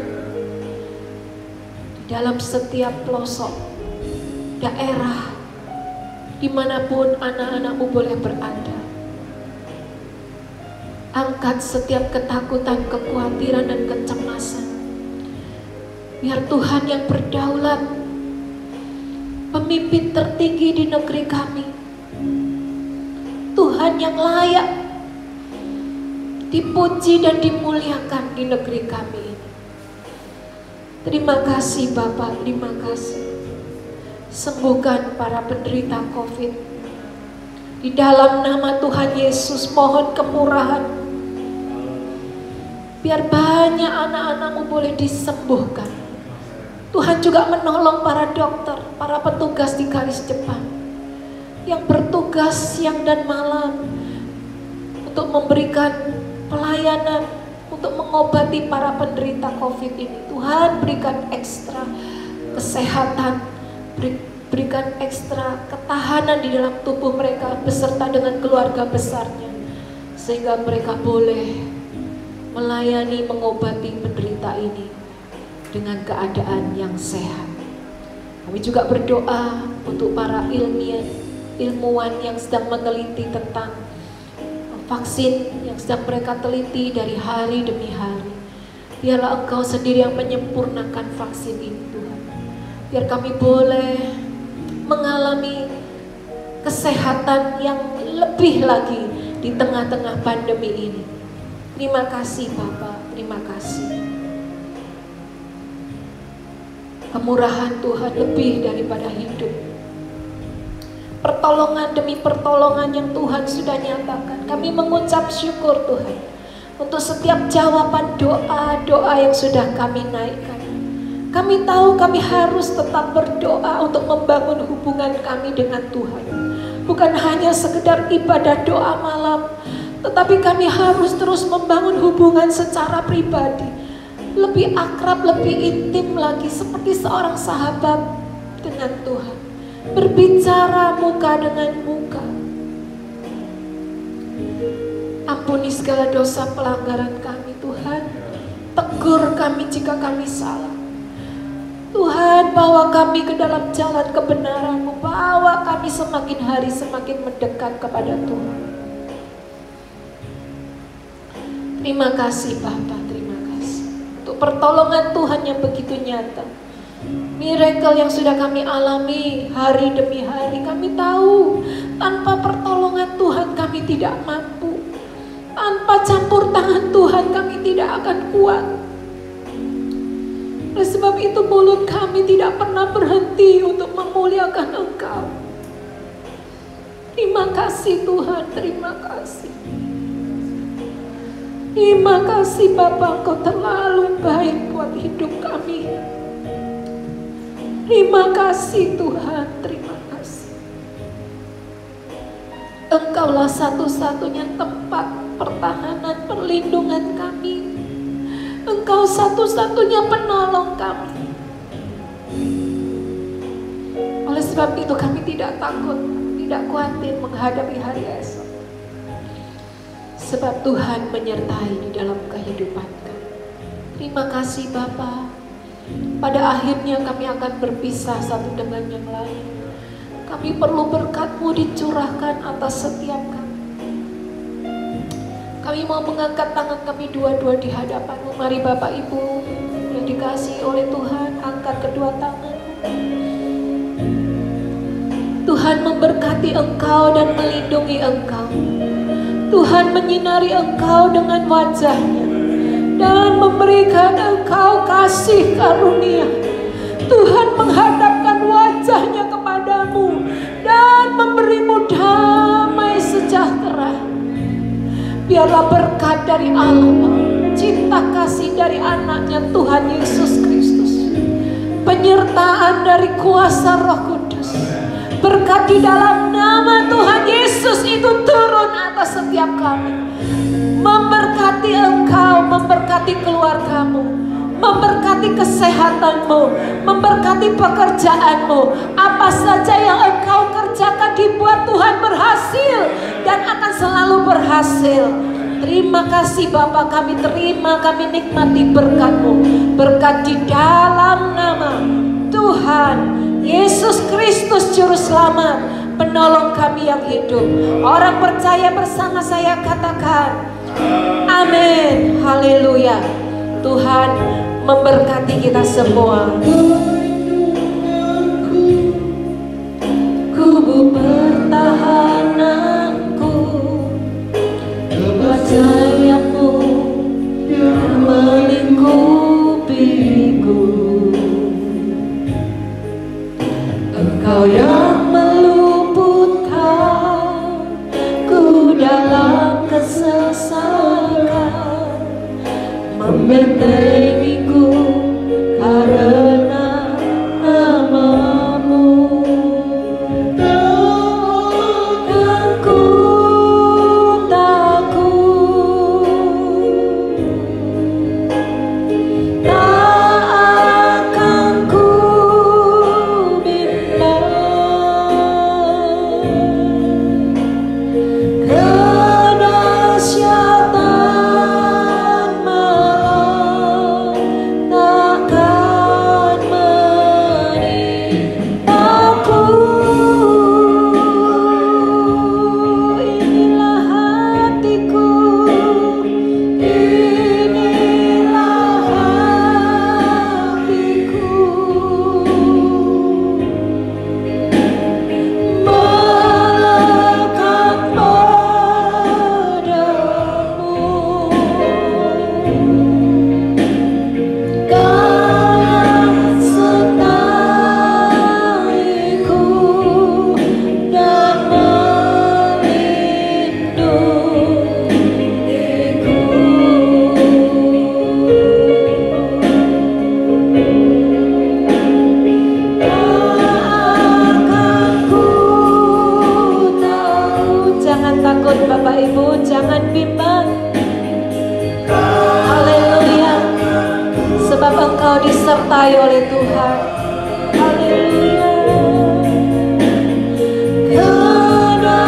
Speaker 2: di dalam setiap pelosok daerah dimanapun anak-anak-Mu boleh berada. Angkat setiap ketakutan, kekhawatiran, dan kecemasan. Biar Tuhan yang berdaulat, pemimpin tertinggi di negeri kami, Tuhan yang layak dipuji dan dimuliakan di negeri kami. Terima kasih Bapak, terima kasih. Sembuhkan para penderita COVID. Di dalam nama Tuhan Yesus mohon kemurahan. Biar banyak anak-anak-Mu boleh disembuhkan. Tuhan juga menolong para dokter, para petugas di garis depan yang bertugas siang dan malam untuk memberikan pelayanan, untuk mengobati para penderita COVID ini. Tuhan berikan ekstra kesehatan, berikan ekstra ketahanan di dalam tubuh mereka beserta dengan keluarga besarnya, sehingga mereka boleh melayani, mengobati penderita ini dengan keadaan yang sehat. Kami juga berdoa untuk para ilmuwan yang sedang meneliti tentang vaksin, yang sedang mereka teliti dari hari demi hari. Biarlah Engkau sendiri yang menyempurnakan vaksin ini Tuhan. Biar kami boleh mengalami kesehatan yang lebih lagi di tengah-tengah pandemi ini. Terima kasih Bapak, terima kasih. Kemurahan Tuhan lebih daripada hidup. Pertolongan demi pertolongan yang Tuhan sudah nyatakan. Kami mengucap syukur Tuhan untuk setiap jawaban doa-doa yang sudah kami naikkan. Kami tahu kami harus tetap berdoa untuk membangun hubungan kami dengan Tuhan. bukan hanya sekedar ibadah doa malam, tetapi kami harus terus membangun hubungan secara pribadi, lebih akrab, lebih intim lagi, seperti seorang sahabat dengan Tuhan, berbicara muka dengan muka. Ampuni segala dosa pelanggaran kami Tuhan, tegur kami jika kami salah. Tuhan, bawa kami ke dalam jalan kebenaran-Mu, bawa kami semakin hari semakin mendekat kepada Tuhan. Terima kasih Bapa, terima kasih untuk pertolongan Tuhan yang begitu nyata. Miracle yang sudah kami alami hari demi hari. Kami tahu tanpa pertolongan Tuhan kami tidak mampu. Tanpa campur tangan Tuhan kami tidak akan kuat. Oleh sebab itu mulut kami tidak pernah berhenti untuk memuliakan Engkau. Terima kasih Tuhan, terima kasih. Terima kasih Bapa, Engkau terlalu baik buat hidup kami. Terima kasih Tuhan, terima kasih. Engkaulah satu-satunya tempat pertahanan, perlindungan kami. Engkau satu-satunya penolong kami. Oleh sebab itu kami tidak takut, tidak khawatir menghadapi hari esok. Sebab Tuhan menyertai di dalam kehidupan kami. Terima kasih Bapa. Pada akhirnya kami akan berpisah satu dengan yang lain. Kami perlu berkat-Mu dicurahkan atas setiap kami. Kami mau mengangkat tangan kami dua-dua di hadapan-Mu. Mari Bapak Ibu yang dikasihi oleh Tuhan, angkat kedua tangan. Tuhan memberkati engkau dan melindungi engkau. Tuhan menyinari engkau dengan wajah-Nya dan memberikan engkau kasih karunia. Tuhan menghadapkan wajah-Nya kepadamu dan memberimu damai sejahtera. Biarlah berkat dari Allah, cinta kasih dari anaknya Tuhan Yesus Kristus, penyertaan dari kuasa Roh Kudus, berkat di dalam nama Tuhan Yesus itu turun atas setiap kami, memberkati engkau, memberkati keluargamu, memberkati kesehatanmu, memberkati pekerjaanmu. Apa saja yang engkau kerjakan dibuat Tuhan berhasil dan akan selalu berhasil. Terima kasih Bapa, kami terima, kami nikmati berkat-Mu. Berkat di dalam nama Tuhan Yesus Kristus Juru Selamat, penolong kami yang hidup. Orang percaya bersama saya katakan amin, haleluya. Tuhan memberkati kita semua. Kubu pertahananku, wajah-Mu yang melingkupiku. Engkau yang meluputkan ku dalam kesesakan, membentengiku karena nama-Mu. Takkan ku takut, tak akan ku bimbang. Kedahsyatan malam takut Bapak Ibu, jangan bimbang. Haleluya. Sebab engkau disertai oleh Tuhan. Haleluya. Karena